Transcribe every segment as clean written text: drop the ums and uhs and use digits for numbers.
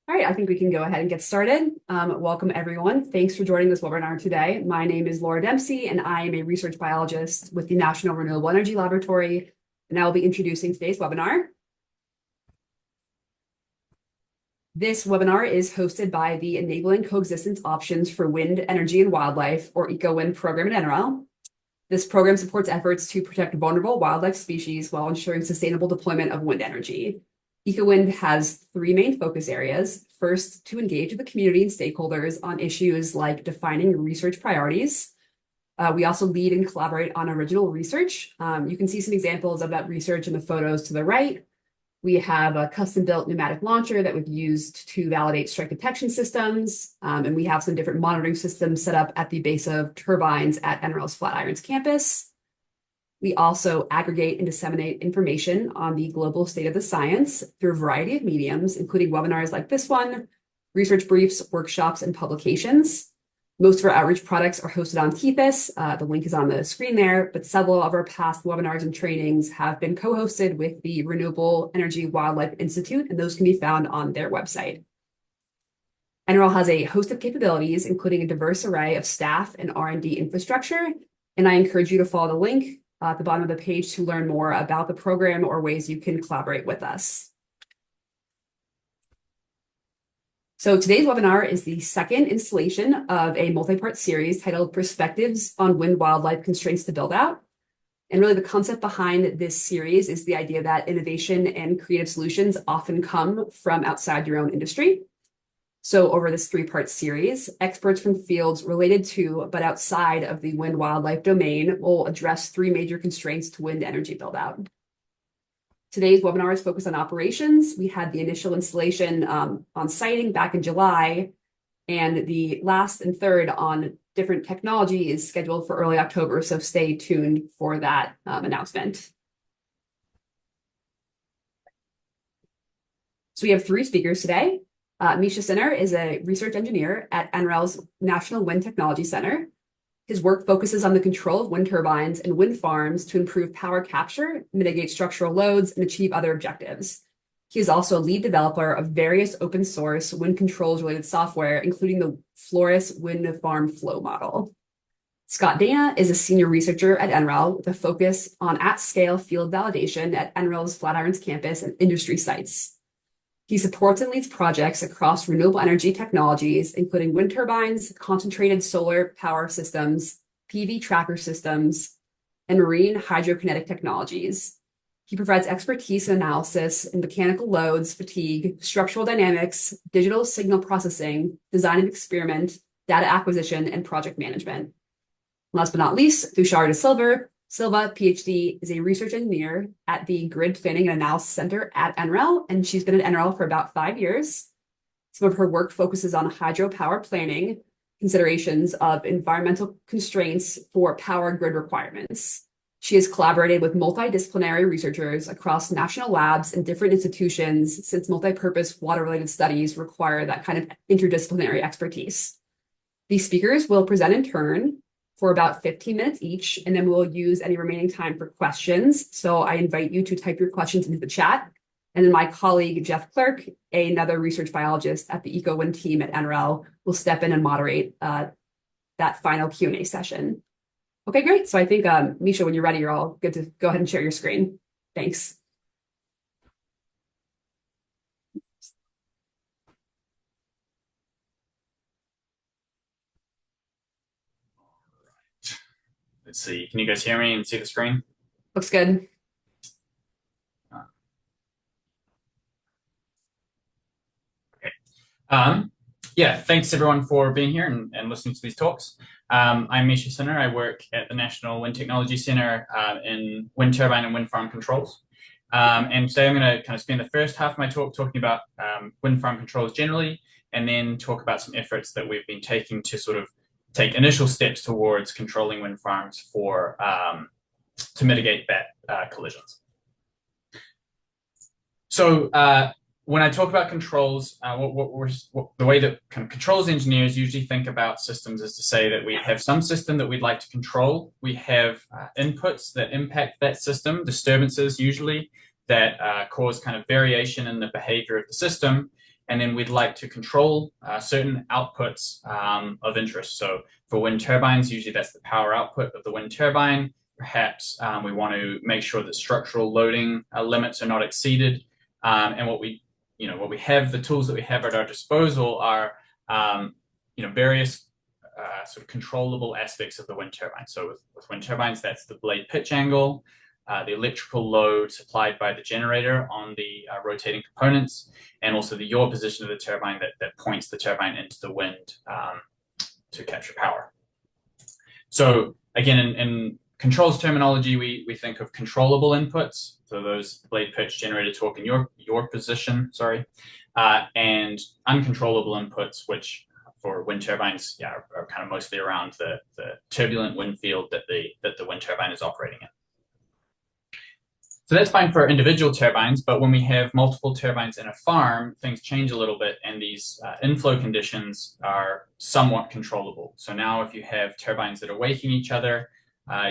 All right, I think we can go ahead and get started. Welcome, everyone. Thanks for joining this webinar today. My name is Laura Dempsey, and I am a research biologist with the National Renewable Energy Laboratory, and I will be introducing today's webinar. This webinar is hosted by the Enabling Coexistence Options for Wind, Energy, and Wildlife, or EcoWind program at NREL. This program supports efforts to protect vulnerable wildlife species while ensuring sustainable deployment of wind energy. EcoWind has three main focus areas. First, to engage with the community and stakeholders on issues like defining research priorities. We also lead and collaborate on original research. You can see some examples of that research in the photos to the right. We have a custom-built pneumatic launcher that we've used to validate strike detection systems, and we have some different monitoring systems set up at the base of turbines at NREL's Flatirons campus. We also aggregate and disseminate information on the global state of the science through a variety of mediums, including webinars like this one, research briefs, workshops, and publications. Most of our outreach products are hosted on Keithis. The link is on the screen there, but several of our past webinars and trainings have been co-hosted with the Renewable Energy Wildlife Institute, and those can be found on their website. NREL has a host of capabilities, including a diverse array of staff and R&D infrastructure, and I encourage you to follow the link at the bottom of the page to learn more about the program or ways you can collaborate with us. So today's webinar is the second installation of a multi-part series titled Perspectives on Wind Wildlife Constraints to Buildout. And really the concept behind this series is the idea that innovation and creative solutions often come from outside your own industry. So over this three-part series, experts from fields related to but outside of the wind wildlife domain will address three major constraints to wind energy build-out. Today's webinar is focused on operations. We had the initial installation on siting back in July, and the last and third on different technology is scheduled for early October, so stay tuned for that announcement. So we have three speakers today. Mischa is a research engineer at NREL's National Wind Technology Center. His work focuses on the control of wind turbines and wind farms to improve power capture, mitigate structural loads, and achieve other objectives. He is also a lead developer of various open source wind controls related software, including the Flores Wind Farm Flow Model. Scott Dana is a senior researcher at NREL with a focus on at-scale field validation at NREL's Flatirons campus and industry sites. He supports and leads projects across renewable energy technologies, including wind turbines, concentrated solar power systems, PV tracker systems, and marine hydrokinetic technologies. He provides expertise in analysis in mechanical loads, fatigue, structural dynamics, digital signal processing, design and experiment, data acquisition, and project management. Last but not least, Thushara Silva, PhD, is a research engineer at the Grid Planning and Analysis Center at NREL, and she's been at NREL for about 5 years. Some of her work focuses on hydropower planning, considerations of environmental constraints for power grid requirements. She has collaborated with multidisciplinary researchers across national labs and different institutions since multi-purpose water-related studies require that kind of interdisciplinary expertise. These speakers will present in turn for about 15 minutes each, and then we'll use any remaining time for questions. So I invite you to type your questions into the chat. And then my colleague, Jeff Clerk, another research biologist at the EcoWind team at NREL, will step in and moderate that final Q&A session. Okay, great. So I think, Mischa, when you're ready, you're all good to go ahead and share your screen. Thanks. Let's see. Can you guys hear me and see the screen? Looks good. Okay. Yeah, thanks everyone for being here and listening to these talks. I'm Mischa. I work at the National Wind Technology Center in wind turbine and wind farm controls. And today I'm going to kind of spend the first half of my talk talking about wind farm controls generally, and then talk about some efforts that we've been taking to sort of take initial steps towards controlling wind farms for to mitigate that collisions. So when I talk about controls, the way that kind of controls engineers usually think about systems is to say that we have some system that we'd like to control. We have inputs that impact that system, disturbances usually that cause kind of variation in the behavior of the system. and then we'd like to control certain outputs of interest. So for wind turbines, usually that's the power output of the wind turbine. Perhaps we want to make sure that structural loading limits are not exceeded. And what we have, the tools that we have at our disposal are, various sort of controllable aspects of the wind turbine. So with wind turbines, that's the blade pitch angle, the electrical load supplied by the generator on the rotating components, and also the yaw position of the turbine that points the turbine into the wind to capture power. So again, in controls terminology, we think of controllable inputs, so those blade pitch, generator torque, and your position, and uncontrollable inputs, which for wind turbines, are kind of mostly around the turbulent wind field that the wind turbine is operating in. So that's fine for individual turbines, but when we have multiple turbines in a farm, things change a little bit, and these inflow conditions are somewhat controllable. So now if you have turbines that are waking each other,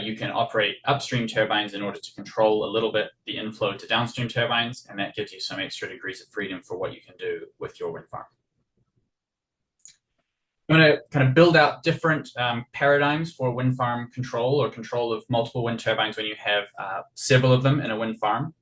you can operate upstream turbines in order to control a little bit the inflow to downstream turbines, and that gives you some extra degrees of freedom for what you can do with your wind farm. I'm going to kind of build out different paradigms for wind farm control or control of multiple wind turbines when you have several of them in a wind farm.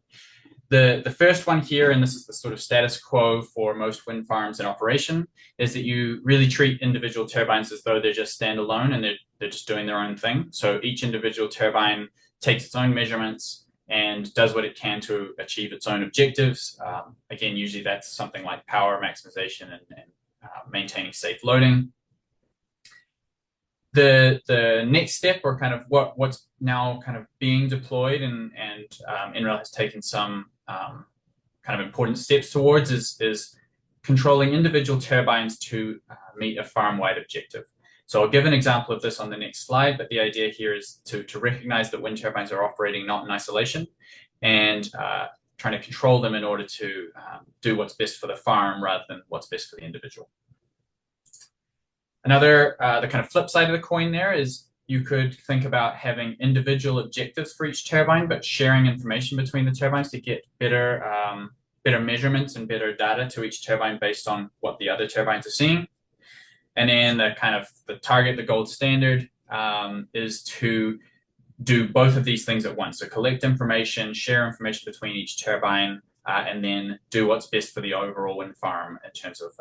The first one here, and this is the sort of status quo for most wind farms in operation, is that you really treat individual turbines as though they're just standalone and they're just doing their own thing. So each individual turbine takes its own measurements and does what it can to achieve its own objectives. Again, usually that's something like power maximization and maintaining safe loading. The next step, or kind of what's now kind of being deployed and NREL has taken some kind of important steps towards, is controlling individual turbines to meet a farm-wide objective. So I'll give an example of this on the next slide, but the idea here is to recognize that wind turbines are operating not in isolation, and trying to control them in order to do what's best for the farm rather than what's best for the individual. Another, the kind of flip side of the coin there is you could think about having individual objectives for each turbine, but sharing information between the turbines to get better measurements and better data to each turbine based on what the other turbines are seeing. And then the target, the gold standard, is to do both of these things at once. So collect information, share information between each turbine, and then do what's best for the overall wind farm in terms of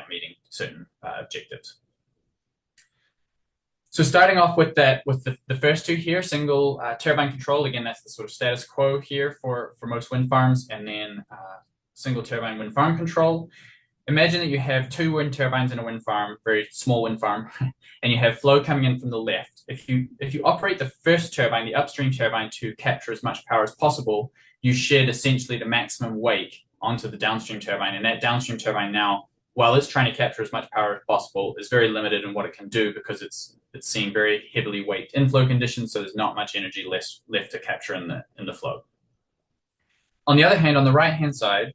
meeting certain objectives. So starting off with the first two here, single turbine control, again, that's the sort of status quo here for most wind farms, and then single turbine wind farm control. Imagine that you have two wind turbines in a wind farm, very small wind farm, and you have flow coming in from the left. If you operate the first turbine, the upstream turbine, to capture as much power as possible, you shed essentially the maximum wake onto the downstream turbine, and that downstream turbine now, while it's trying to capture as much power as possible, is very limited in what it can do because it's seeing very heavily waked inflow conditions, so there's not much energy left to capture in the flow. On the other hand, on the right-hand side,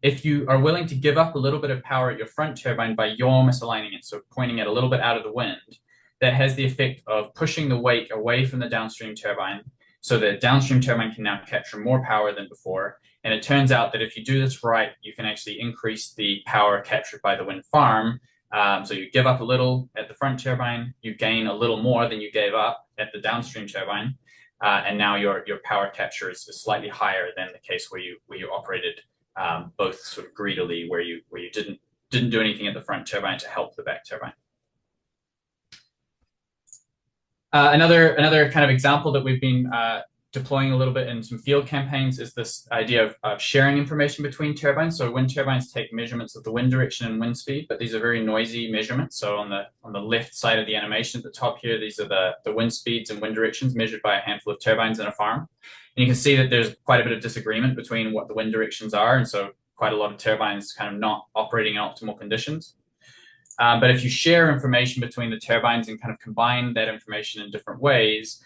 if you are willing to give up a little bit of power at your front turbine by yaw misaligning it, so pointing it a little bit out of the wind, that has the effect of pushing the wake away from the downstream turbine, so the downstream turbine can now capture more power than before. And it turns out that if you do this right, you can actually increase the power captured by the wind farm. So you give up a little at the front turbine, you gain a little more than you gave up at the downstream turbine, and now your power capture is slightly higher than the case where you operated both sort of greedily, where you didn't do anything at the front turbine to help the back turbine. Another kind of example that we've been deploying a little bit in some field campaigns is this idea of sharing information between turbines. So wind turbines take measurements of the wind direction and wind speed, but these are very noisy measurements. So on the left side of the animation at the top here, these are the wind speeds and wind directions measured by a handful of turbines in a farm. And you can see that there's quite a bit of disagreement between what the wind directions are, and so quite a lot of turbines kind of not operating in optimal conditions. But if you share information between the turbines and kind of combine that information in different ways,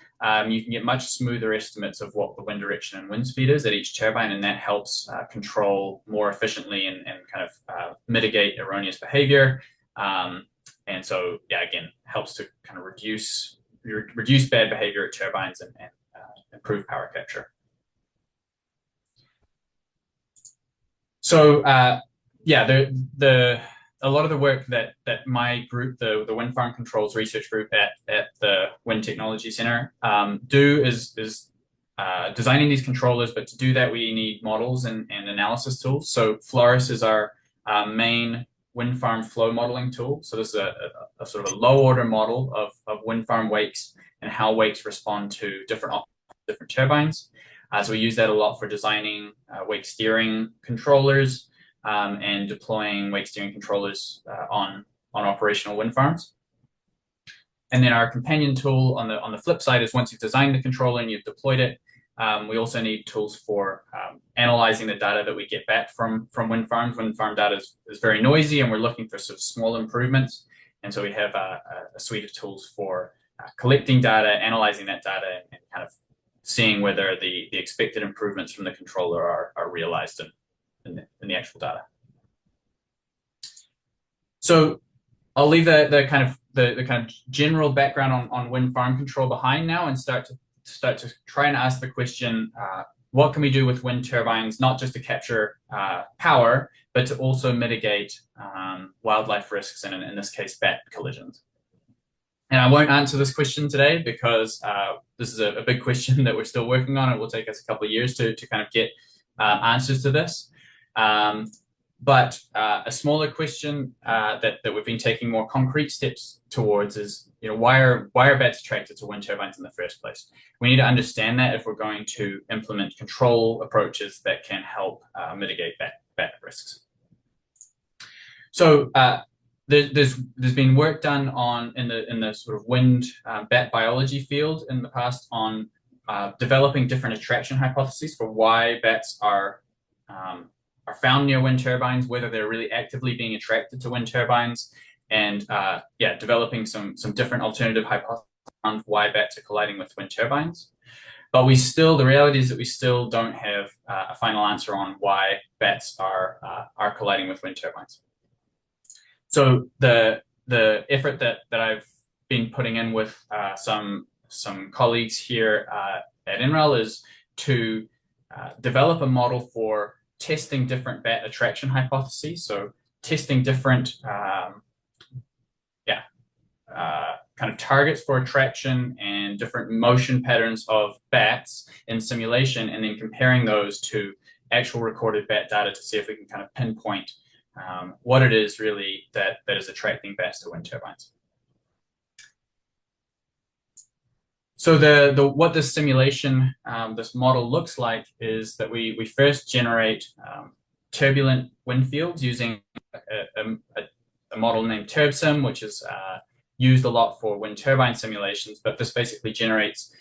you can get much smoother estimates of what the wind direction and wind speed is at each turbine, and that helps control more efficiently and kind of mitigate erroneous behavior. And so, again, helps to kind of reduce bad behavior at turbines and improve power capture. So yeah, a lot of the work that my group, the Wind Farm Controls Research Group at the Wind Technology Center, do is designing these controllers. But to do that, we need models and analysis tools. So Floris is our main wind farm flow modeling tool. So this is a sort of a low order model of wind farm wakes and how wakes respond to different turbines. So we use that a lot for designing wake steering controllers and deploying wake steering controllers on operational wind farms. And then our companion tool on the flip side is once you've designed the controller and you've deployed it, we also need tools for analyzing the data that we get back from wind farms. Wind farm data is very noisy, and we're looking for sort of small improvements. And so we have a suite of tools for collecting data, analyzing that data, and kind of seeing whether the expected improvements from the controller are realized in the actual data. So I'll leave the kind of general background on wind farm control behind now and start to try and ask the question, what can we do with wind turbines, not just to capture power, but to also mitigate wildlife risks, and in this case, bat collisions. And I won't answer this question today because this is a big question that we're still working on. It will take us a couple of years to kind of get answers to this. But a smaller question that we've been taking more concrete steps towards is, why are bats attracted to wind turbines in the first place? We need to understand that if we're going to implement control approaches that can help mitigate bat risks. So there's been work done in the sort of wind bat biology field in the past on developing different attraction hypotheses for why bats are found near wind turbines, whether they're really actively being attracted to wind turbines, and developing some different alternative hypotheses on why bats are colliding with wind turbines. But the reality is that we still don't have a final answer on why bats are colliding with wind turbines. So the effort that I've been putting in with some colleagues here at NREL is to develop a model for testing different bat attraction hypotheses. So testing different kind of targets for attraction and different motion patterns of bats in simulation, and then comparing those to actual recorded bat data to see if we can kind of pinpoint what it is really that is attracting bats to wind turbines. So what this simulation, this model looks like is that we first generate turbulent wind fields using a model named TurbSim, which is used a lot for wind turbine simulations, but this basically generates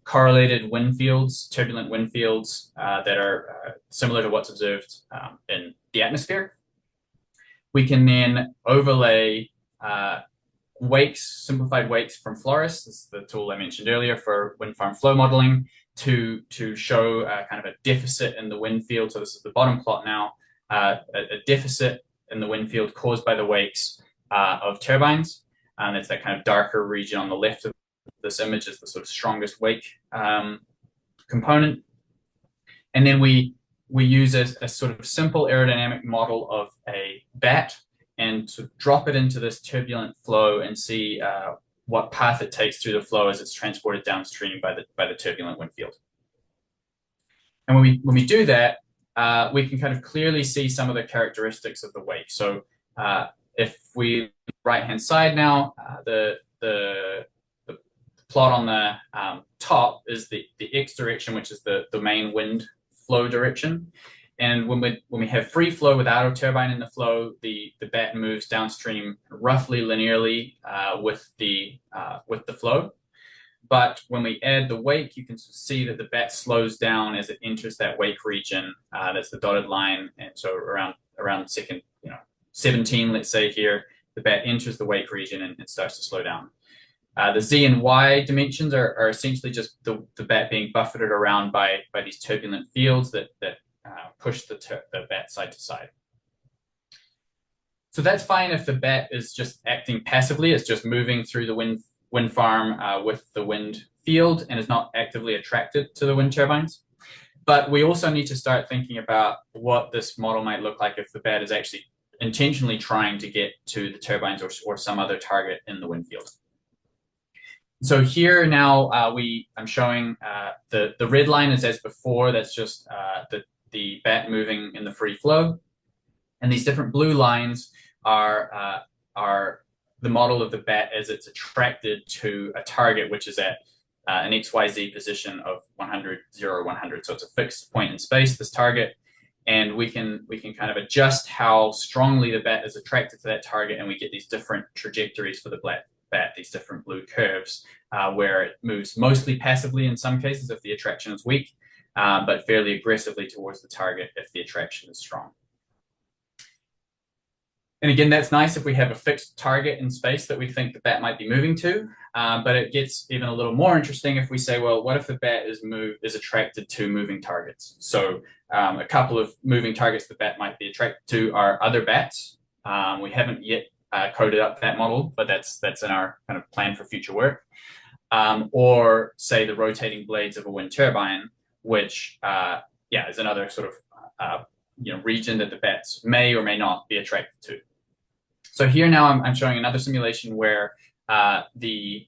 correlated wind fields, turbulent wind fields that are similar to what's observed in the atmosphere. We can then overlay simplified wakes from Floris. This is the tool I mentioned earlier for wind farm flow modeling to show kind of a deficit in the wind field. So this is the bottom plot now, a deficit in the wind field caused by the wakes of turbines. And it's that kind of darker region on the left of this image is the sort of strongest wake component. And then we use a sort of simple aerodynamic model of a bat and to drop it into this turbulent flow and see what path it takes through the flow as it's transported downstream by the turbulent wind field. And when we do that, we can kind of clearly see some of the characteristics of the wake. So if we right-hand side now, the plot on the top is the x direction, which is the main wind flow direction. And when we have free flow without a turbine in the flow, the bat moves downstream roughly linearly with the flow. But when we add the wake, you can see that the bat slows down as it enters that wake region. That's the dotted line, and so around second 17, let's say here, the bat enters the wake region and starts to slow down. The Z and Y dimensions are essentially just the bat being buffeted around by these turbulent fields that push the bat side to side. So that's fine if the bat is just acting passively. It's just moving through the wind farm with the wind field and is not actively attracted to the wind turbines. But we also need to start thinking about what this model might look like if the bat is actually intentionally trying to get to the turbines or some other target in the wind field. So here now I'm showing the red line is as before. That's just the bat moving in the free flow, and these different blue lines are the model of the bat as it's attracted to a target, which is at an XYZ position of 100, 0, 100. So it's a fixed point in space, this target, and we can kind of adjust how strongly the bat is attracted to that target, and we get these different trajectories for the bat, these different blue curves, where it moves mostly passively in some cases if the attraction is weak, but fairly aggressively towards the target if the attraction is strong. And again, that's nice if we have a fixed target in space that we think the bat might be moving to, but it gets even a little more interesting if we say, well, what if the bat is attracted to moving targets? So a couple of moving targets the bat might be attracted to are other bats. We haven't yet coded up that model, but that's in our kind of plan for future work. Or say the rotating blades of a wind turbine, which is another sort of region that the bats may or may not be attracted to. So here now I'm showing another simulation where the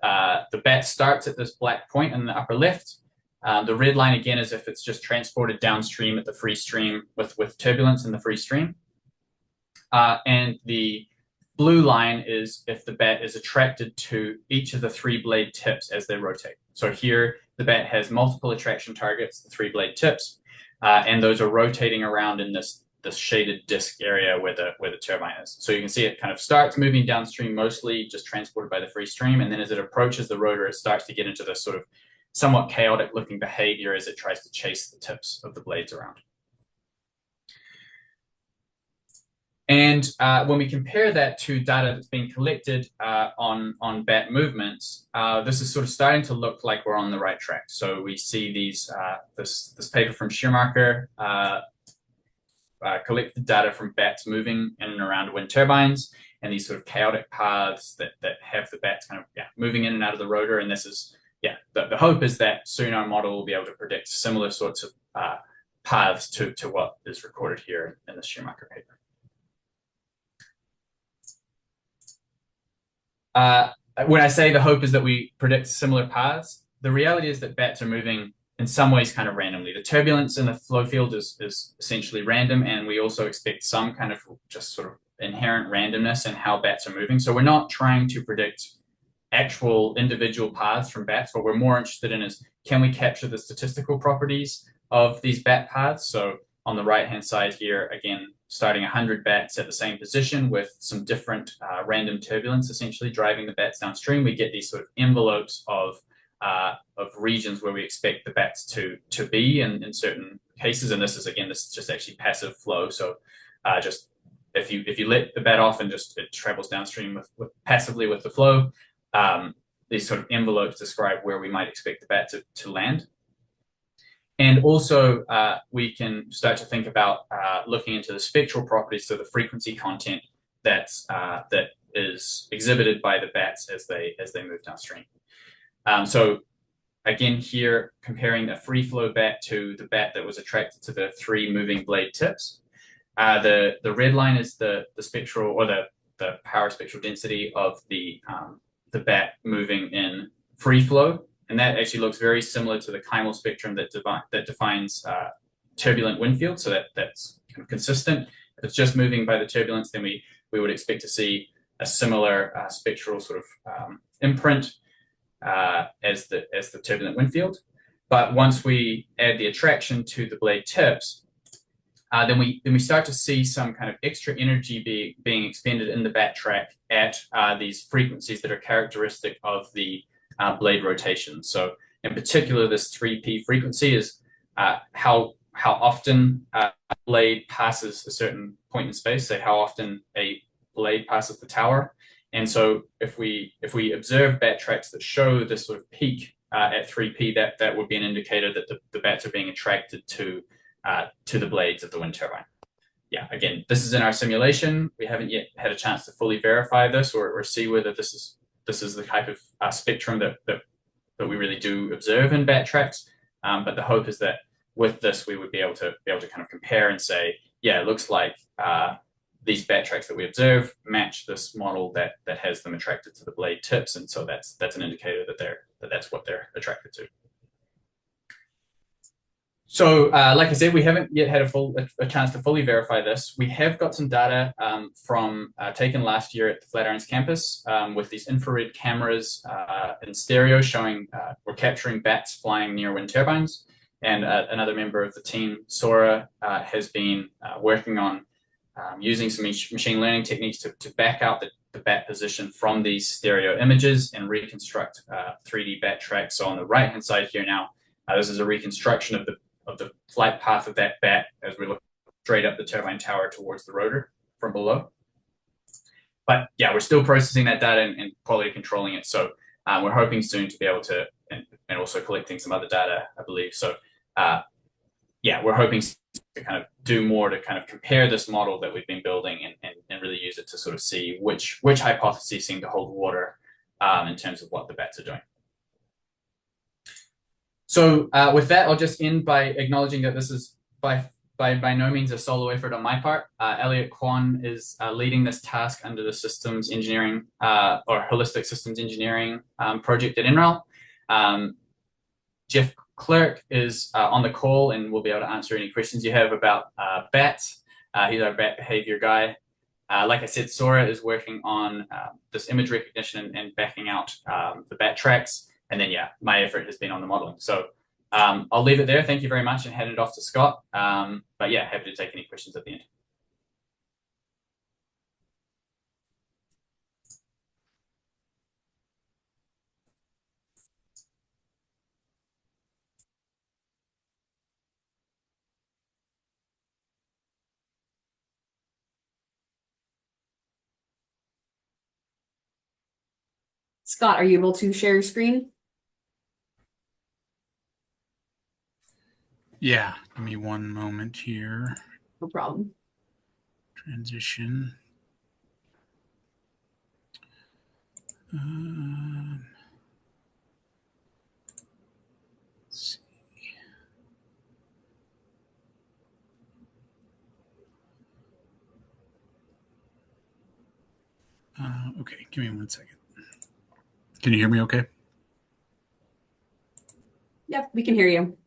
bat starts at this black point in the upper left. The red line again is if it's just transported downstream at the free stream with turbulence in the free stream. And the blue line is if the bat is attracted to each of the 3 blade tips as they rotate. So here the bat has multiple attraction targets, the 3 blade tips, and those are rotating around in this shaded disc area where the turbine is. So you can see it kind of starts moving downstream, mostly just transported by the free stream, and then as it approaches the rotor, it starts to get into this sort of somewhat chaotic looking behavior as it tries to chase the tips of the blades around. And when we compare that to data that's being collected on bat movements, this is sort of starting to look like we're on the right track. So we see these this paper from Schumacher collected data from bats moving in and around wind turbines, and these sort of chaotic paths that have the bats kind of moving in and out of the rotor. And this is the hope is that soon our model will be able to predict similar sorts of paths to what is recorded here in the Schumacher paper. When I say the hope is that we predict similar paths, the reality is that bats are moving in some ways kind of randomly. The turbulence in the flow field is essentially random, and we also expect some kind of just sort of inherent randomness in how bats are moving. So we're not trying to predict actual individual paths from bats. What we're more interested in is, can we capture the statistical properties of these bat paths? So on the right-hand side here, again, starting 100 bats at the same position with some different random turbulence essentially driving the bats downstream, we get these sort of envelopes of regions where we expect the bats to be in certain cases. And this is just actually passive flow. So just if you let the bat off and just it travels downstream passively with the flow, these sort of envelopes describe where we might expect the bat to land. And also, we can start to think about looking into the spectral properties, so the frequency content that is exhibited by the bats as they move downstream. So again, here comparing a free flow bat to the bat that was attracted to the 3 moving blade tips. The red line is the spectral or the power spectral density of the bat moving in free flow. And that actually looks very similar to the chimal spectrum that defines turbulent wind field. So that's kind of consistent. If it's just moving by the turbulence, then we would expect to see a similar spectral sort of imprint as the turbulent wind field. But once we add the attraction to the blade tips, then we start to see some kind of extra energy being expended in the bat track at these frequencies that are characteristic of the blade rotation. So in particular, this 3P frequency is how often a blade passes a certain point in space, say how often a blade passes the tower. And so if we observe bat tracks that show this sort of peak at 3P, that would be an indicator that the bats are being attracted to the blades of the wind turbine. Yeah, again, this is in our simulation. We haven't yet had a chance to fully verify this or see whether this is the type of spectrum that we really do observe in bat tracks. But the hope is that with this, we would be able to kind of compare and say, yeah, it looks like these bat tracks that we observe match this model that has them attracted to the blade tips, and so that's an indicator that that's what they're attracted to. So, like I said, we haven't yet had a chance to fully verify this. We have got some data from taken last year at the Flatirons campus with these infrared cameras in stereo showing we're capturing bats flying near wind turbines. And another member of the team, Sora, has been working on using some machine learning techniques to back out the bat position from these stereo images and reconstruct 3D bat tracks. So on the right-hand side here now, this is a reconstruction of the flight path of that bat as we look straight up the turbine tower towards the rotor from below. But yeah, we're still processing that data and quality controlling it. So we're hoping soon to be able to, and also collecting some other data, I believe. So yeah, we're hoping to kind of do more to kind of compare this model that we've been building and really use it to sort of see which hypotheses seem to hold water in terms of what the bats are doing. So with that, I'll just end by acknowledging that this is by no means a solo effort on my part. Elliot Kwan is leading this task under the systems engineering or holistic systems engineering project at NREL. Jeff Clerk is on the call and will be able to answer any questions you have about bats. He's our bat behavior guy. Like I said, Sora is working on this image recognition and backing out the bat tracks. And then, yeah, my effort has been on the modeling. So I'll leave it there. Thank you very much and hand it off to Scott. But yeah, happy to take any questions at the end. Scott, are you able to share your screen? Yeah, give me one moment here. No problem. Transition. Let's see. Okay, give me 1 second. Can you hear me okay? Yep, we can hear you.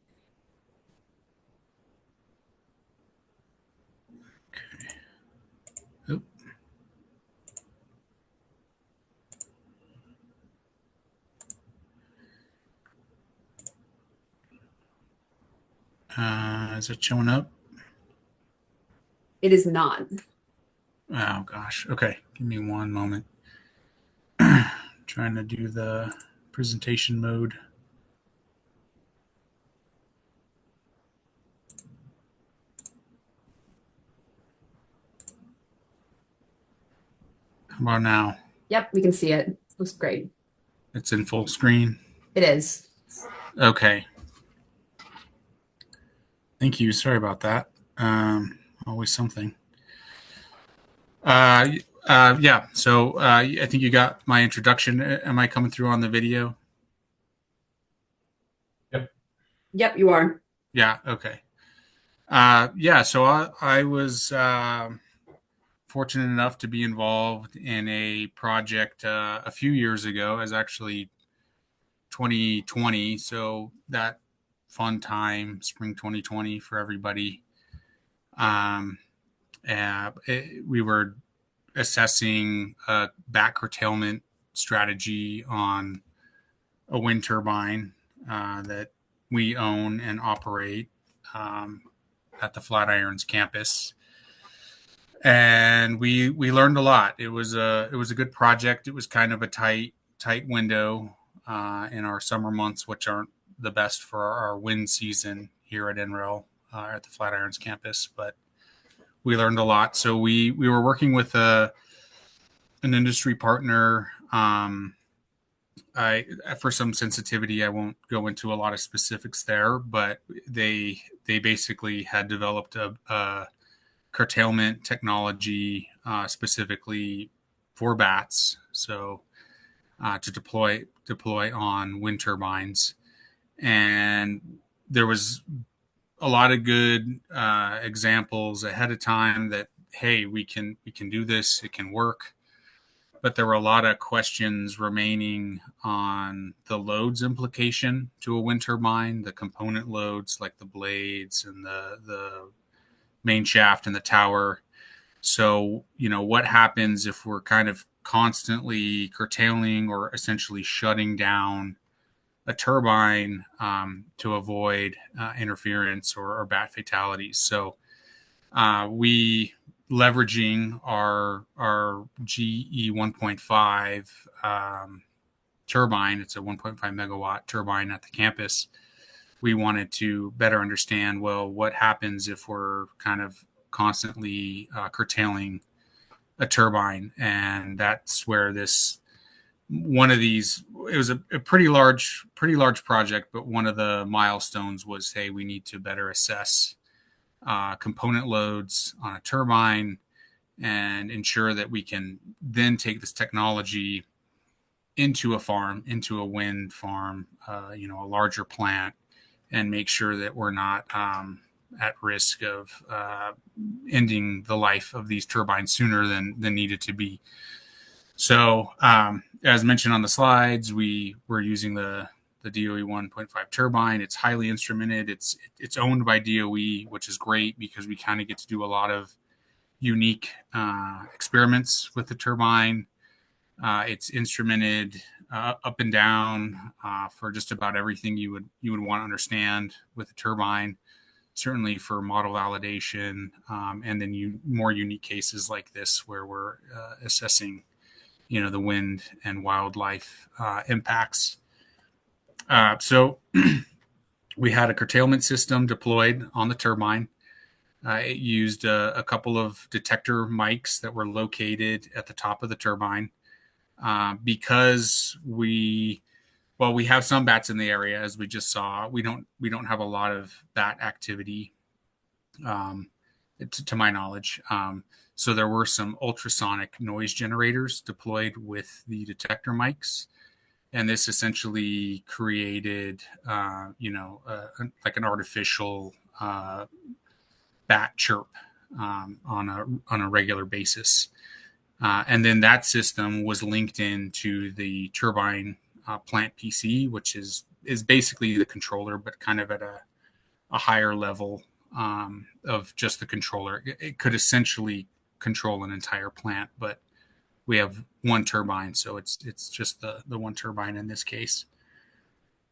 Okay. Oop. Is it showing up? It is not. Oh, gosh. Okay, give me one moment. Trying to do the presentation mode. How about now? Yep, we can see it. Looks great. It's in full screen. It is. Okay. Thank you. Sorry about that. Always something. Yeah. So I think you got my introduction. Am I coming through on the video? Yep, you are. Yeah. Okay. Yeah. So I was fortunate enough to be involved in a project a few years ago. It was actually 2020. So that fun time, spring 2020 for everybody. We were assessing a bat curtailment strategy on a wind turbine that we own and operate at the Flatirons campus, and we learned a lot. It was a good project. It was kind of a tight window in our summer months, which aren't the best for our wind season here at NREL at the Flatirons campus, but we learned a lot. So we were working with an industry partner. For some sensitivity, I won't go into a lot of specifics there, but they basically had developed a curtailment technology specifically for bats, so to deploy on wind turbines. And there was a lot of good examples ahead of time that, hey, we can do this, it can work. But there were a lot of questions remaining on the loads implication to a wind turbine, the component loads like the blades and the main shaft and the tower. So, what happens if we're kind of constantly curtailing or essentially shutting down a turbine to avoid interference or bat fatalities? So, we leveraging our GE 1.5 turbine. It's a 1.5 megawatt turbine at the campus. We wanted to better understand, well, what happens if we're kind of constantly curtailing a turbine, and that's where one of these, it was a pretty large project, but one of the milestones was, hey, we need to better assess component loads on a turbine and ensure that we can then take this technology into a wind farm, a larger plant, and make sure that we're not at risk of ending the life of these turbines sooner than needed to be. So, as mentioned on the slides, we were using the DOE 1.5 turbine. It's highly instrumented. It's owned by DOE, which is great because we kind of get to do a lot of unique experiments with the turbine. It's instrumented up and down for just about everything you would want to understand with the turbine. Certainly for model validation, and then more unique cases like this where we're assessing, the wind and wildlife impacts. So we had a curtailment system deployed on the turbine. It used a couple of detector mics that were located at the top of the turbine. Because we have some bats in the area, as we just saw. We don't have a lot of bat activity, to my knowledge. So there were some ultrasonic noise generators deployed with the detector mics, and this essentially created, like an artificial bat chirp on a regular basis. And then that system was linked into the turbine plant PC, which is basically the controller, but kind of at a higher level of just the controller. It could essentially control an entire plant, but we have one turbine, so it's just the one turbine in this case.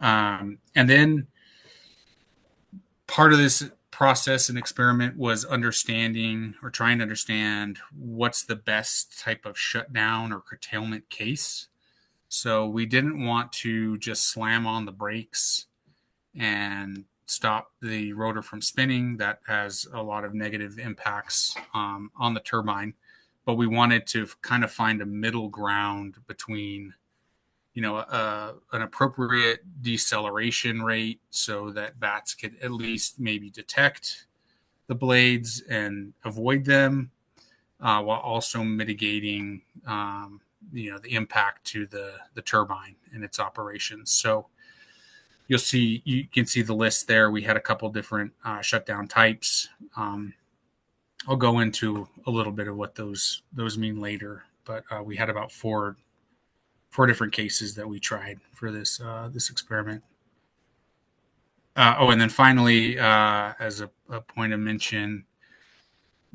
And then part of this process and experiment was understanding or trying to understand what's the best type of shutdown or curtailment case. So we didn't want to just slam on the brakes and stop the rotor from spinning. That has a lot of negative impacts on the turbine, but we wanted to kind of find a middle ground between an appropriate deceleration rate so that bats could at least maybe detect the blades and avoid them, while also mitigating the impact to the turbine and its operations. So you can see the list there. We had a couple different shutdown types. I'll go into a little bit of what those mean later, but we had about four different cases that we tried for this experiment. And then finally, as a point of mention,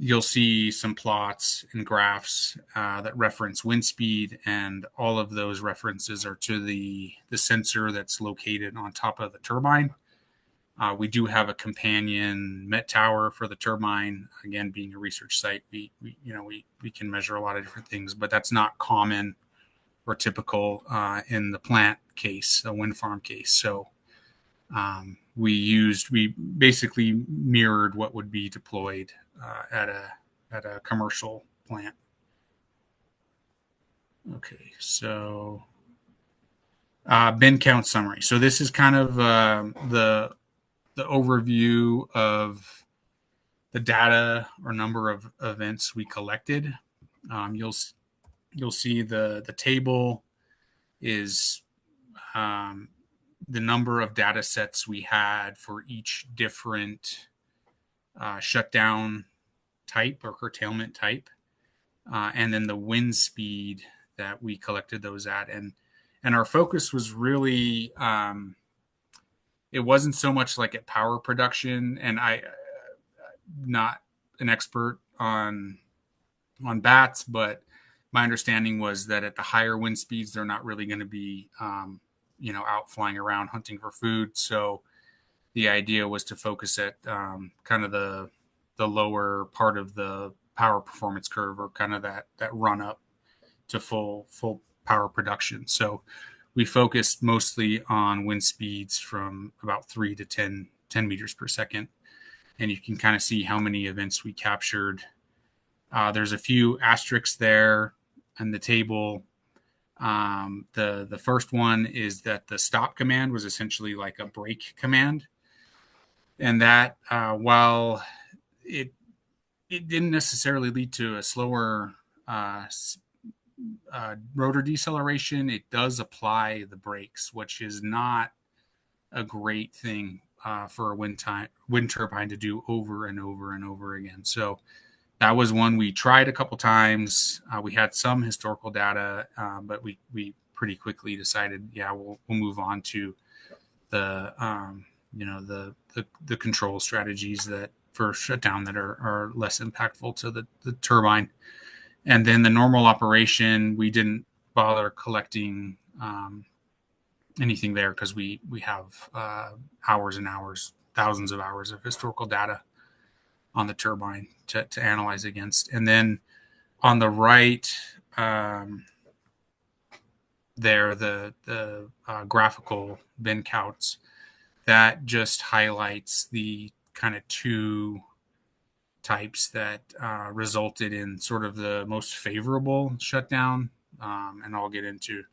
you'll see some plots and graphs that reference wind speed, and all of those references are to the sensor that's located on top of the turbine. We do have a companion met tower for the turbine. Again, being a research site, we can measure a lot of different things, but that's not common or typical in the plant case, a wind farm case. So we basically mirrored what would be deployed at a commercial plant. Okay, so bin count summary. So this is kind of the overview of the data or number of events we collected. You'll see the table is the number of data sets we had for each different shutdown type or curtailment type, and then the wind speed that we collected those at. And our focus was really, it wasn't so much like at power production, and I'm not an expert on bats, but my understanding was that at the higher wind speeds, they're not really going to be, out flying around hunting for food. So the idea was to focus at kind of the lower part of the power performance curve, or kind of that run up to full power production. So we focused mostly on wind speeds from about 3 to 10 meters per second. And you can kind of see how many events we captured. There's a few asterisks there in the table. The first one is that the stop command was essentially like a break command. And that, while it didn't necessarily lead to a slower rotor deceleration, it does apply the brakes, which is not a great thing for a wind turbine to do over and over and over again. So that was one we tried a couple times. We had some historical data, but we pretty quickly decided, we'll move on to the the control strategies that for shutdown that are less impactful to the turbine. And then the normal operation, we didn't bother collecting anything there because we have hours and hours, thousands of hours of historical data on the turbine to analyze against. And then on the right, there, the graphical bin counts, that just highlights the kind of two types that resulted in sort of the most favorable shutdown. And I'll get into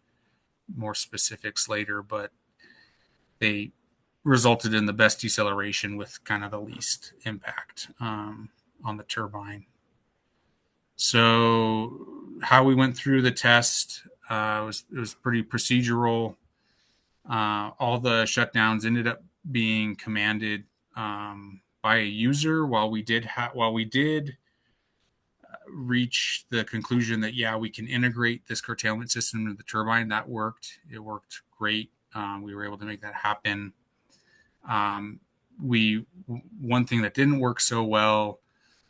more specifics later, but they resulted in the best deceleration with kind of the least impact on the turbine. So how we went through the test, it was pretty procedural. All the shutdowns ended up being commanded by a user. While we did reach the conclusion that we can integrate this curtailment system into the turbine, that worked. It worked great. We were able to make that happen. One thing that didn't work so well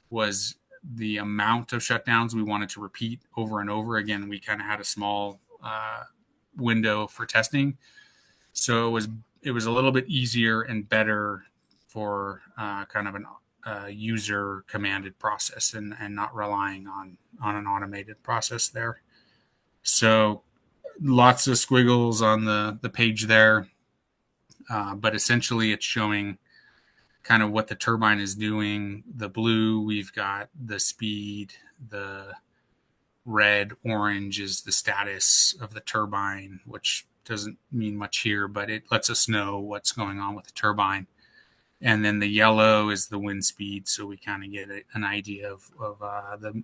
was the amount of shutdowns we wanted to repeat over and over again. We kind of had a small window for testing, so it was a little bit easier and better for kind of a user commanded process and not relying on an automated process there. So lots of squiggles on the page there, but essentially it's showing kind of what the turbine is doing. The blue, we've got the speed. The red, orange is the status of the turbine, which doesn't mean much here, but it lets us know what's going on with the turbine. And then the yellow is the wind speed, so we kind of get an idea of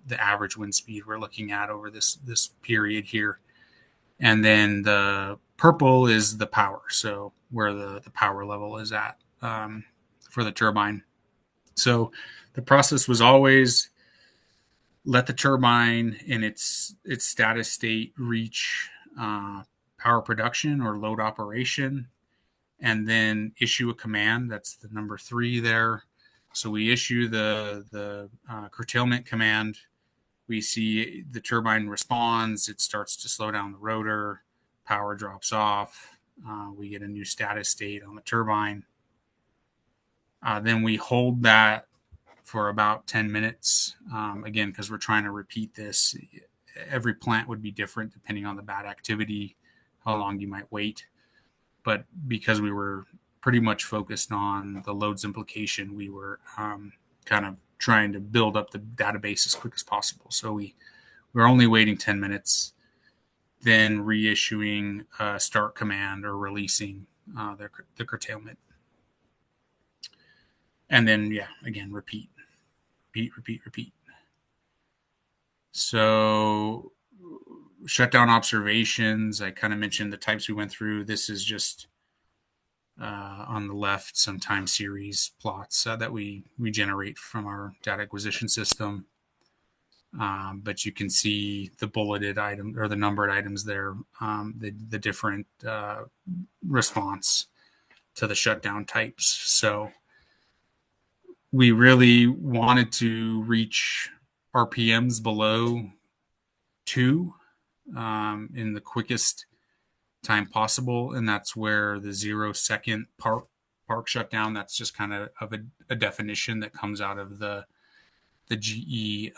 the average wind speed we're looking at over this period here. And then the purple is the power, so where the power level is at for the turbine. So the process was always let the turbine in its status state reach power production or load operation, and then issue a command. That's the number 3 there. So we issue the curtailment command. We see the turbine responds. It starts to slow down the rotor. Power drops off. We get a new status state on the turbine. Then we hold that for about 10 minutes. Again, because we're trying to repeat this. Every plant would be different depending on the bat activity, how long you might wait. But because we were pretty much focused on the loads implication, we were kind of trying to build up the database as quick as possible. So we were only waiting 10 minutes, then reissuing a start command or releasing the curtailment. And then, again, repeat. So shutdown observations, I kind of mentioned the types we went through. This is just On the left, some time series plots that we generate from our data acquisition system. But you can see the bulleted item or the numbered items there, the different response to the shutdown types. So we really wanted to reach RPMs below 2 in the quickest time possible, and that's where the 0-second park shutdown. That's just kind of a definition that comes out of the GE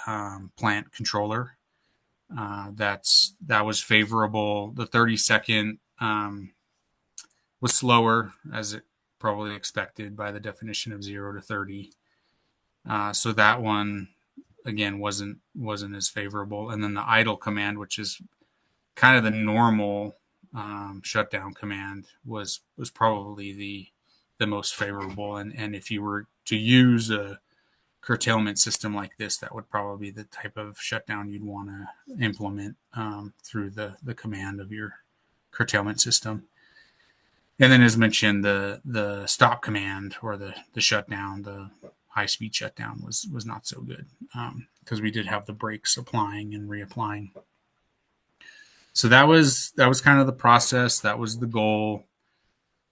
plant controller. That was favorable. The 30-second was slower, as it probably expected by the definition of 0 to 30. So that one again wasn't as favorable. And then the idle command, which is kind of the normal shutdown command, was probably the most favorable. And if you were to use a curtailment system like this, that would probably be the type of shutdown you'd want to implement through the command of your curtailment system. And then, as mentioned, the stop command or the shutdown, the high-speed shutdown was not so good because we did have the brakes applying and reapplying. So that was kind of the process. That was the goal.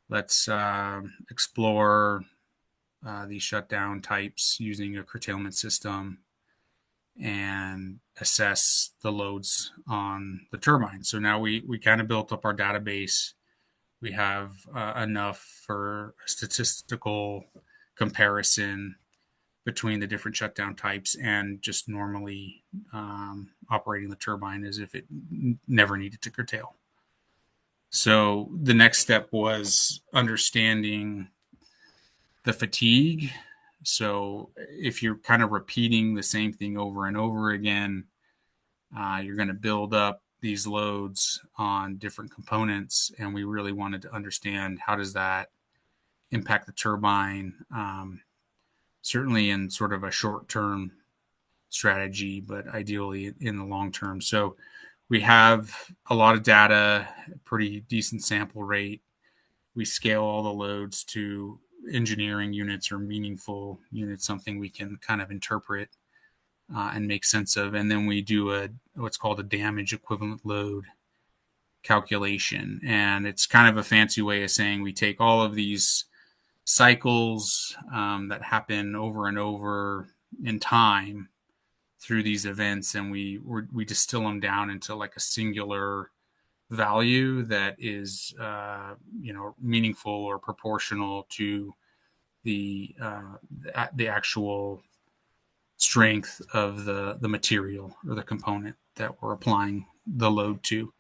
Let's explore these shutdown types using a curtailment system and assess the loads on the turbine. So now we kind of built up our database. We have enough for a statistical comparison between the different shutdown types and just normally operating the turbine as if it never needed to curtail. So the next step was understanding the fatigue. So if you're kind of repeating the same thing over and over again, you're going to build up these loads on different components, and we really wanted to understand how does that impact the turbine, certainly in sort of a short-term strategy, but ideally in the long term. So we have a lot of data, pretty decent sample rate. We scale all the loads to engineering units or meaningful units, something we can kind of interpret and make sense of. And then we do what's called a damage equivalent load calculation. And it's kind of a fancy way of saying we take all of these cycles that happen over and over in time through these events, and we distill them down into like a singular value that is meaningful or proportional to the actual strength of the material or the component that we're applying the load to.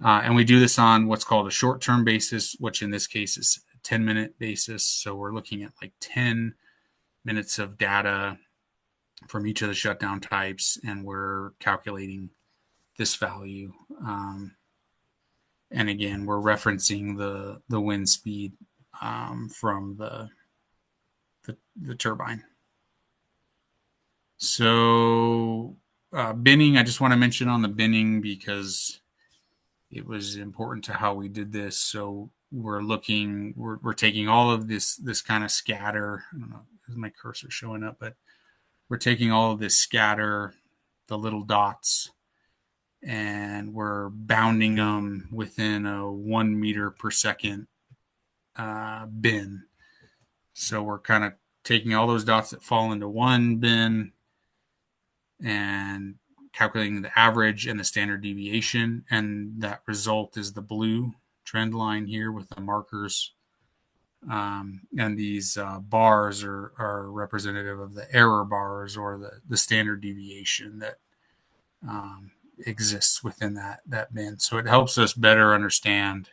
And we do this on what's called a short-term basis, which in this case is a 10-minute basis. So we're looking at like 10 minutes of data from each of the shutdown types, and we're calculating this value. And again, we're referencing the wind speed from the turbine. So binning, I just want to mention on the binning because it was important to how we did this. So we're taking all of this kind of scatter. I don't know, is my cursor showing up, but we're taking all of this scatter, the little dots, and we're bounding them within a 1 meter per second bin. So we're kind of taking all those dots that fall into one bin and calculating the average and the standard deviation. And that result is the blue trend line here with the markers. And these bars are representative of the error bars or the standard deviation that exists within that bin. So it helps us better understand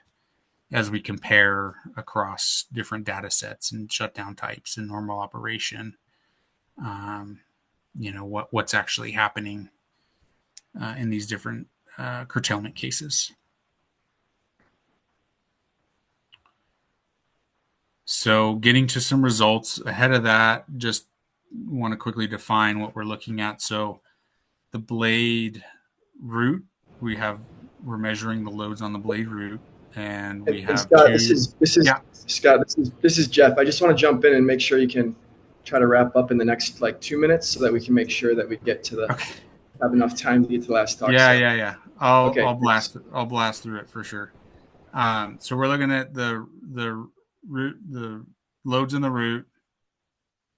as we compare across different data sets and shutdown types and normal operation, what's actually happening in these different curtailment cases. So getting to some results ahead of that, just want to quickly define what we're looking at. So the blade root, we're measuring the loads on the blade root, and we And have Scott, two. Yeah. Scott, this is Jeff. I just want to jump in and make sure you can try to wrap up in the next like 2 minutes so that we can make sure that we get to the Okay. have enough time to get to the last talk. Yeah. I'll Okay. blast through it for sure. So we're looking at the root, the loads in the root,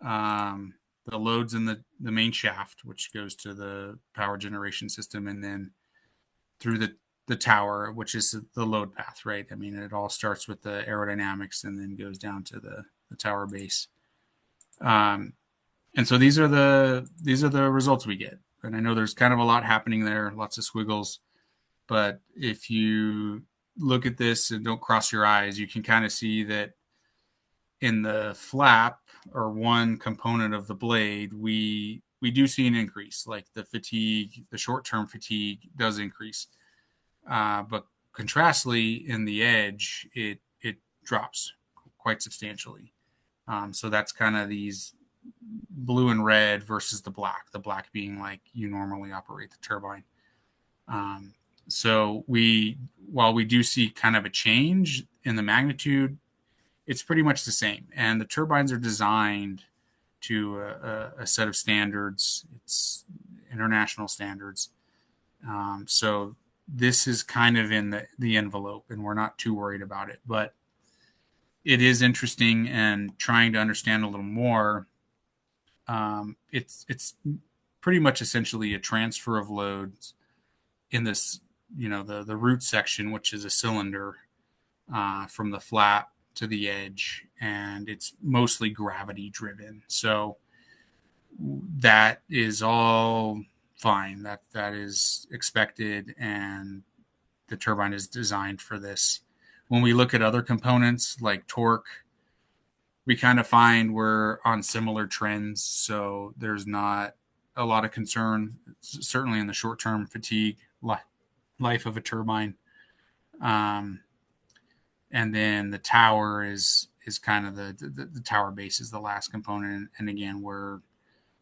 the loads in the main shaft, which goes to the power generation system, and then through the tower, which is the load path, right? I mean, it all starts with the aerodynamics and then goes down to the tower base. And so these are the results we get. And I know there's kind of a lot happening there, lots of squiggles. But if you look at this and don't cross your eyes, you can kind of see that in the flap, or one component of the blade, we do see an increase. Like the fatigue, the short-term fatigue does increase. But contrastly, in the edge, it drops quite substantially. So that's kind of these blue and red versus the black being like you normally operate the turbine. So while we do see kind of a change in the magnitude, it's pretty much the same. And the turbines are designed to a set of standards. It's international standards. So this is kind of in the envelope, and we're not too worried about it. But it is interesting, and trying to understand a little more. It's pretty much essentially a transfer of loads in this, the root section, which is a cylinder, from the flap to the edge, and it's mostly gravity driven. So that is all fine. That is expected, and the turbine is designed for this. When we look at other components like torque, we kind of find we're on similar trends. So there's not a lot of concern, certainly in the short-term fatigue life of a turbine. And then the tower is kind of the tower base is the last component. And again, we're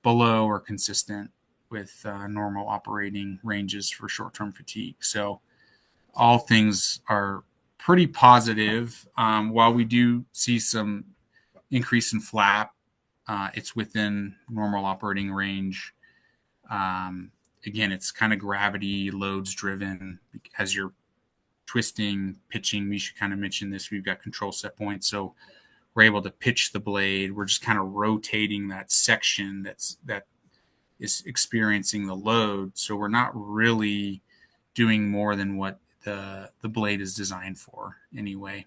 below or consistent with normal operating ranges for short-term fatigue. So all things are pretty positive. While we do see some increase in flap, it's within normal operating range. Again, it's kind of gravity loads driven. As you're twisting, pitching, Mischa kind of mentioned this, we've got control set points. So we're able to pitch the blade. We're just kind of rotating that section that is experiencing the load. So we're not really doing more than what the blade is designed for anyway.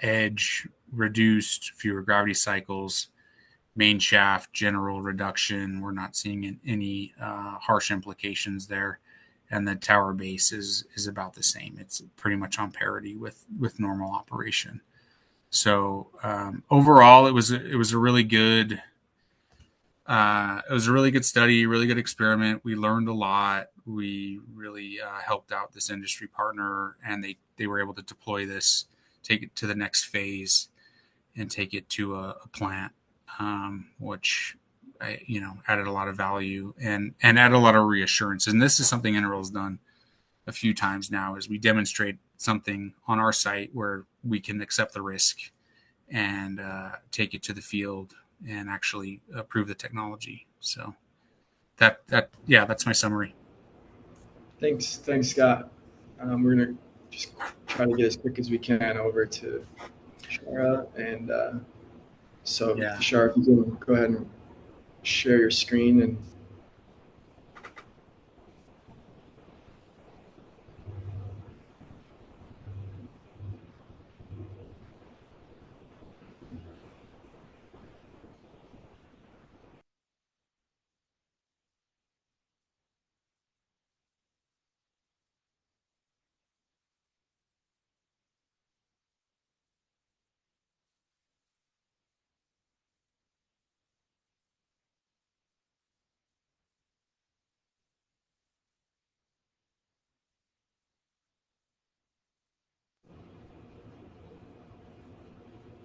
Edge reduced, fewer gravity cycles, main shaft general reduction. We're not seeing any harsh implications there, and the tower base is about the same. It's pretty much on parity with normal operation. So overall, it was a really good. It was a really good study, really good experiment. We learned a lot. We really helped out this industry partner, and they were able to deploy this, take it to the next phase, and take it to a plant, which added a lot of value and added a lot of reassurance. And this is something NREL has done a few times now, is we demonstrate something on our site where we can accept the risk and take it to the field and actually prove the technology. So that's my summary. Thanks, Scott. We're gonna just try to get as quick as we can over to Thushara, and Thushara, if you can go ahead and share your screen. And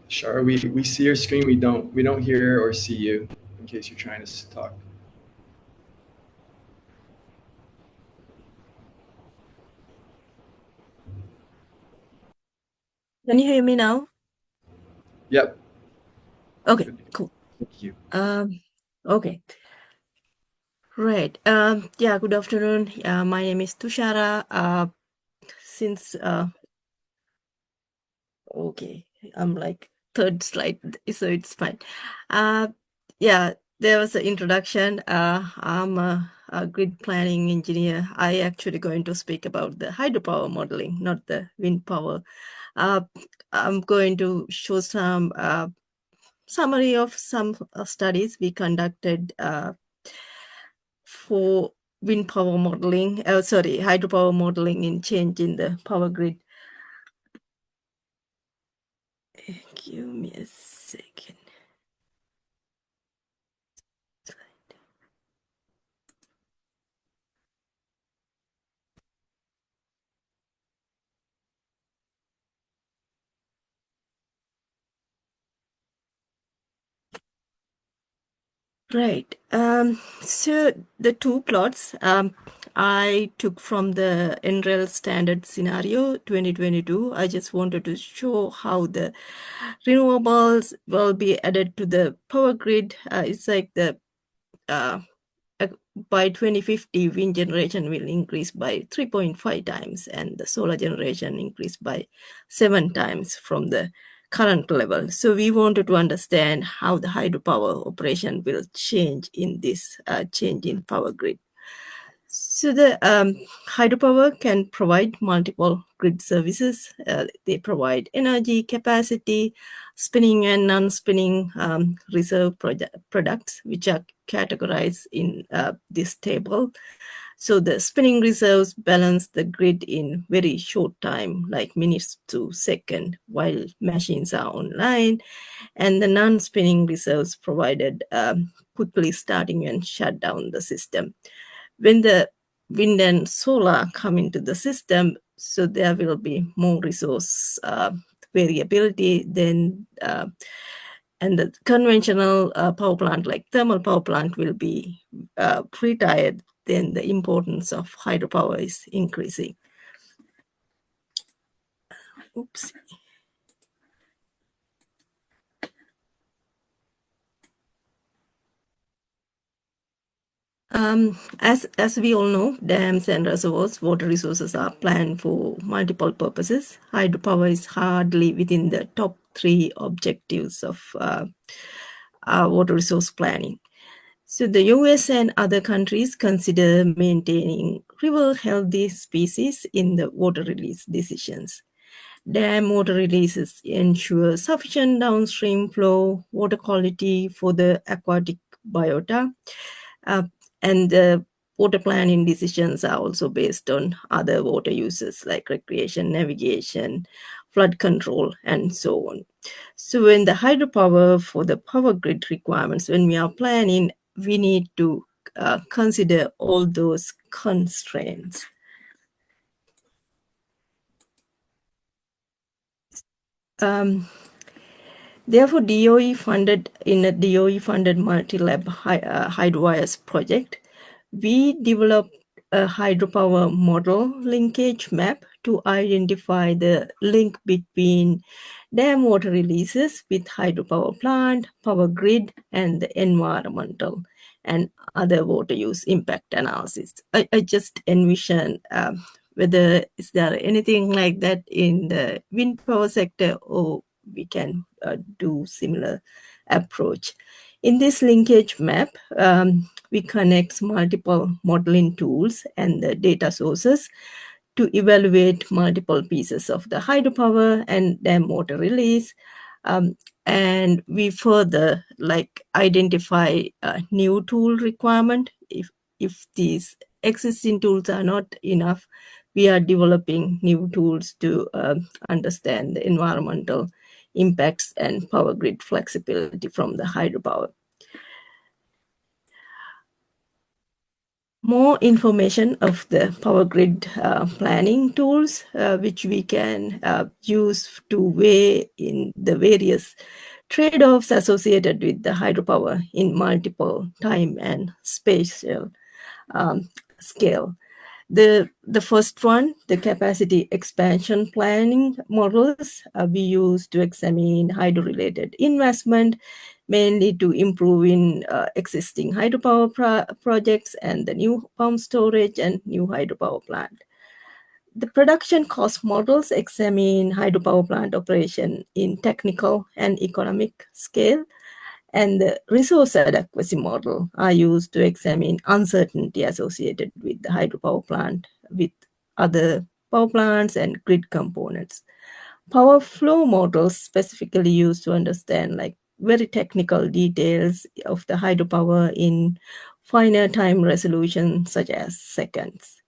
Thushara, we see your screen. We don't hear or see you, in case you're trying to talk. Can you hear me now? Yep. Okay, Good. cool. Thank you. Okay. Right. Yeah, good afternoon. My name is Thushara. Since okay, I'm like third slide, so it's fine. Yeah, there was an introduction. I'm a grid planning engineer. I actually going to speak about the hydropower modeling, not the wind power. I'm going to show some summary of some studies we conducted for wind power modeling, hydropower modeling in change in the power grid. Give me a second. Right. So the two plots I took from the NREL standard scenario 2022. I just wanted to show how the renewables will be added to the power grid. It's like the by 2050, wind generation will increase by 3.5 times and the solar generation increase by 7 times from the current level. So we wanted to understand how the hydropower operation will change in this change in power grid. So the hydropower can provide multiple grid services. They provide energy, capacity, spinning and non-spinning reserve products, which are categorized in this table. So the spinning reserves balance the grid in very short time, like minutes to second, while machines are online. And the non-spinning reserves provided quickly starting and shut down the system. When the wind and solar come into the system, so there will be more resource variability than and the conventional power plant like thermal power plant will be retired, then the importance of hydropower is increasing. Oops. As we all know, dams and reservoirs, water resources are planned for multiple purposes. Hydropower is hardly within the top 3 objectives of water resource planning. So the US and other countries consider maintaining river healthy species in the water release decisions. Dam water releases ensure sufficient downstream flow, water quality for the aquatic biota. And the water planning decisions are also based on other water uses like recreation, navigation, flood control, and so on. So when the hydropower for the power grid requirements, when we are planning, we need to consider all those constraints. Therefore, DOE funded in a DOE funded multi-lab hydrowires project, we developed a hydropower model linkage map to identify the link between dam water releases with hydropower plant, power grid, and the environmental and other water use impact analysis. I just envision whether is there anything like that in the wind power sector, or we can do similar approach. In this linkage map, we connect multiple modeling tools and the data sources to evaluate multiple pieces of the hydropower and dam water release. And we further identify a new tool requirement. If these existing tools are not enough, we are developing new tools to understand the environmental impacts and power grid flexibility from the hydropower. More information of the power grid planning tools, which we can use to weigh in the various trade-offs associated with the hydropower in multiple time and spatial scale. The first one, the capacity expansion planning models, we use to examine hydro-related investment, mainly to improve in existing hydropower projects and the new pump storage and new hydropower plant. The production cost models examine hydropower plant operation in technical and economic scale, and the resource adequacy model are used to examine uncertainty associated with the hydropower plant with other power plants and grid components. Power flow models specifically used to understand like very technical details of the hydropower in finer time resolution such as seconds.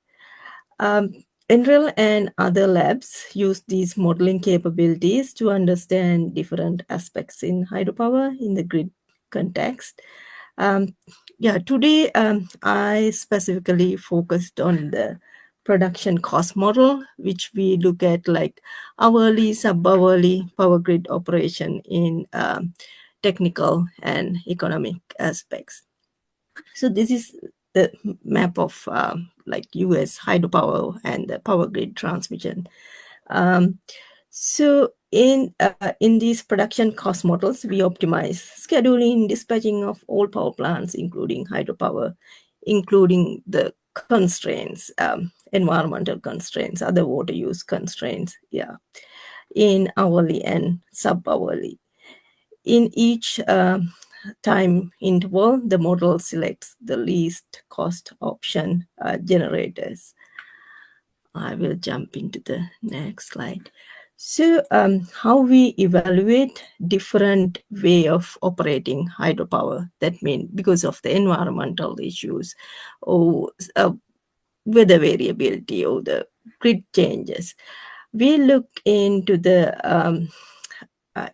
NREL and other labs use these modeling capabilities to understand different aspects in hydropower in the grid context. Today I specifically focused on the production cost model, which we look at like hourly, sub-hourly power grid operation in technical and economic aspects. So this is the map of like US hydropower and the power grid transmission. So in these production cost models, we optimize scheduling, dispatching of all power plants, including hydropower, including the constraints, environmental constraints, other water use constraints, in hourly and sub-hourly. In each time interval, the model selects the least cost option generators. I will jump into the next slide. So how we evaluate different way of operating hydropower, that means because of the environmental issues or weather variability or the grid changes. We look into the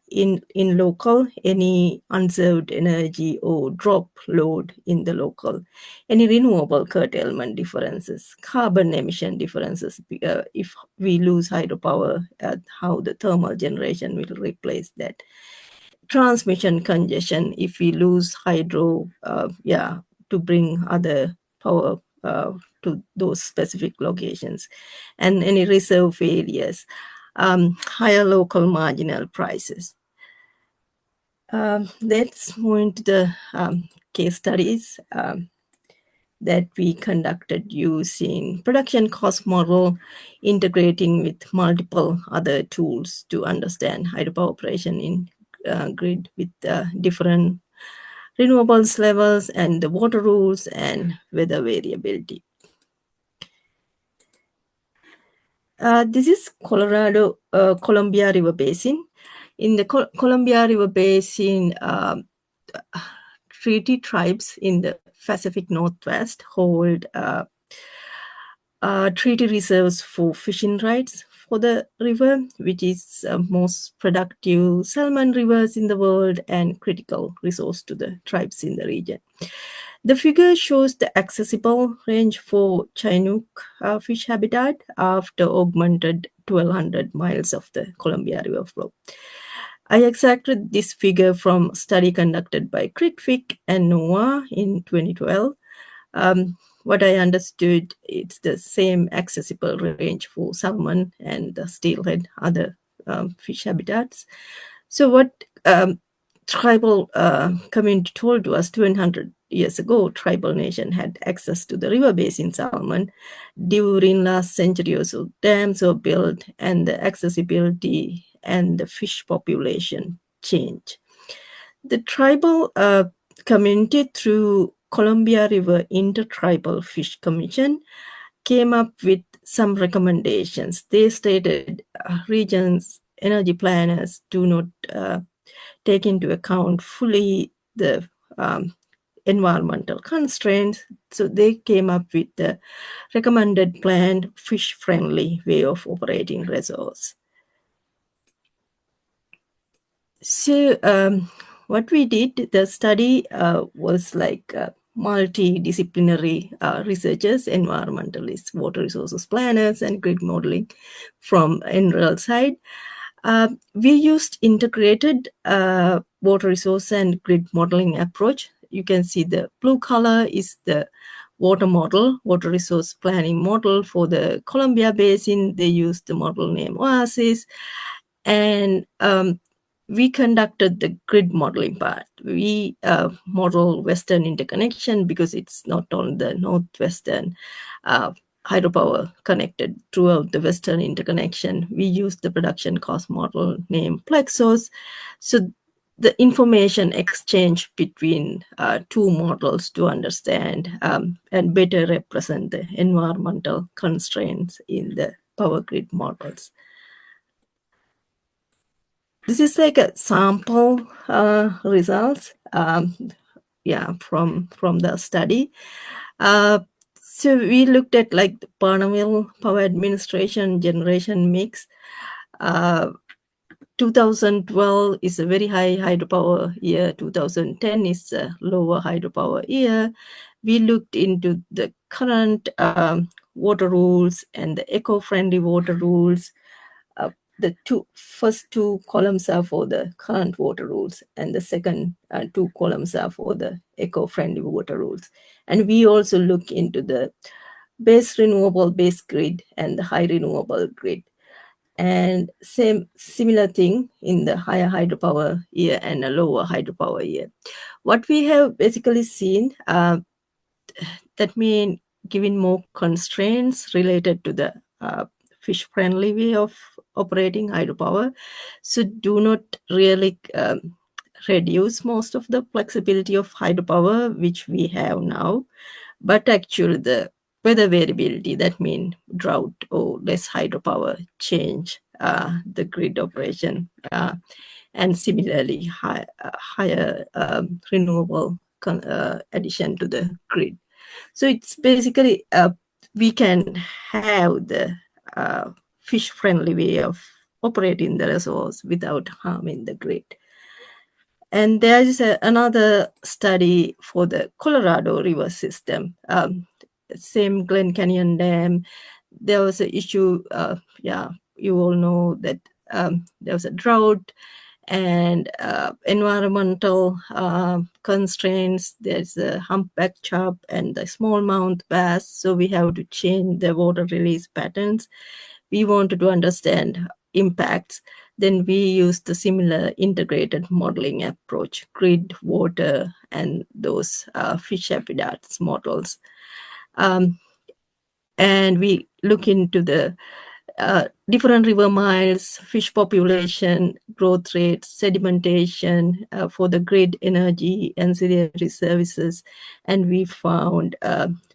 in local, any unserved energy or drop load in the local, any renewable curtailment differences, carbon emission differences, if we lose hydropower, how the thermal generation will replace that. Transmission congestion, if we lose hydro, to bring other power to those specific locations, and any reserve failures. Higher local marginal prices. Let's move into the case studies that we conducted using production cost model, integrating with multiple other tools to understand hydropower operation in grid with different renewables levels and the water rules and weather variability. This is Colorado Columbia River Basin. In the Columbia River Basin, treaty tribes in the Pacific Northwest hold treaty reserves for fishing rights for the river, which is most productive salmon rivers in the world and critical resource to the tribes in the region. The figure shows the accessible range for Chinook fish habitat after augmented 1,200 miles of the Columbia River flow. I extracted this figure from a study conducted by CritFic and NOAA in 2012. What I understood, it's the same accessible range for salmon and the steelhead, other fish habitats. So what tribal community told us 200 years ago, tribal nation had access to the river basin salmon. During last century or so, dams were built and the accessibility and the fish population change. The tribal community through Columbia River Intertribal Fish Commission came up with some recommendations. They stated regions, energy planners do not take into account fully the environmental constraints. So they came up with the recommended planned fish-friendly way of operating reservoirs. So what we did, the study was like multidisciplinary researchers, environmentalists, water resources planners, and grid modeling from NREL side. We used integrated water resource and grid modeling approach. You can see the blue color is the water model, water resource planning model for the Columbia Basin. They used the model named OASIS. And we conducted the grid modeling part. We model Western interconnection because it's not on the Northwestern hydropower connected throughout the Western interconnection. We used the production cost model named Plexos. So the information exchange between two models to understand and better represent the environmental constraints in the power grid models. This is like a sample results, from the study. So we looked at like the Parneville power administration generation mix. 2012 is a very high hydropower year. 2010 is a lower hydropower year. We looked into the current water rules and the eco-friendly water rules. The first two columns are for the current water rules, and the second two columns are for the eco-friendly water rules. And we also look into the base renewable base grid and the high renewable grid. And similar thing in the higher hydropower year and a lower hydropower year. What we have basically seen, that means giving more constraints related to the fish-friendly way of operating hydropower. So do not really reduce most of the flexibility of hydropower, which we have now, but actually the weather variability, that means drought or less hydropower, change the grid operation, and similarly higher renewable addition to the grid. So it's basically we can have the fish-friendly way of operating the resource without harming the grid. And there is another study for the Colorado River system. Same Glen Canyon Dam. There was an issue. You all know that there was a drought and environmental constraints. There's a humpback chub and the smallmouth bass. So we have to change the water release patterns. We wanted to understand impacts. Then we used the similar integrated modeling approach, grid, water, and those fish habitats models. And we look into the different river miles, fish population, growth rates, sedimentation for the grid, energy, ancillary services. And we found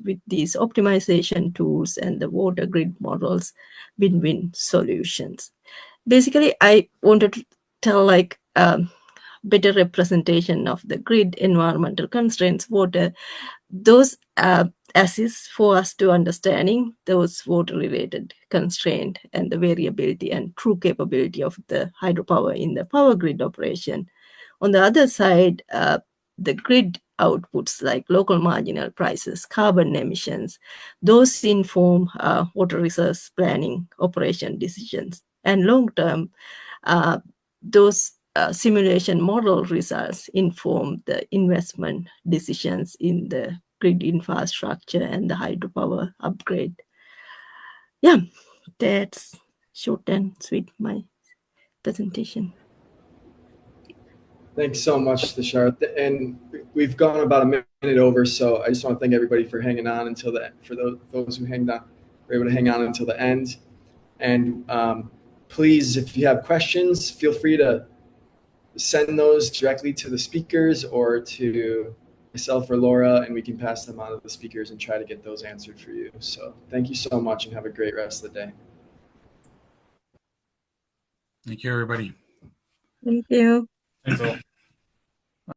with these optimization tools and the water grid models, win-win solutions. Basically, I wanted to tell like better representation of the grid, environmental constraints, water, those assist for us to understanding those water-related constraint and the variability and true capability of the hydropower in the power grid operation. On the other side, the grid outputs like local marginal prices, carbon emissions, those inform water resource planning operation decisions. And long-term, those simulation model results inform the investment decisions in the grid infrastructure and the hydropower upgrade. Yeah, that's short and sweet my presentation. Thanks so much, Thushara. And we've gone about a minute over, so I just want to thank everybody for hanging on until the for those who were able to hang on until the end. And please, if you have questions, feel free to send those directly to the speakers or to myself or Laura, and we can pass them on to the speakers and try to get those answered for you. So thank you so much and have a great rest of the day. Thank you, everybody. Thank you. Thanks all.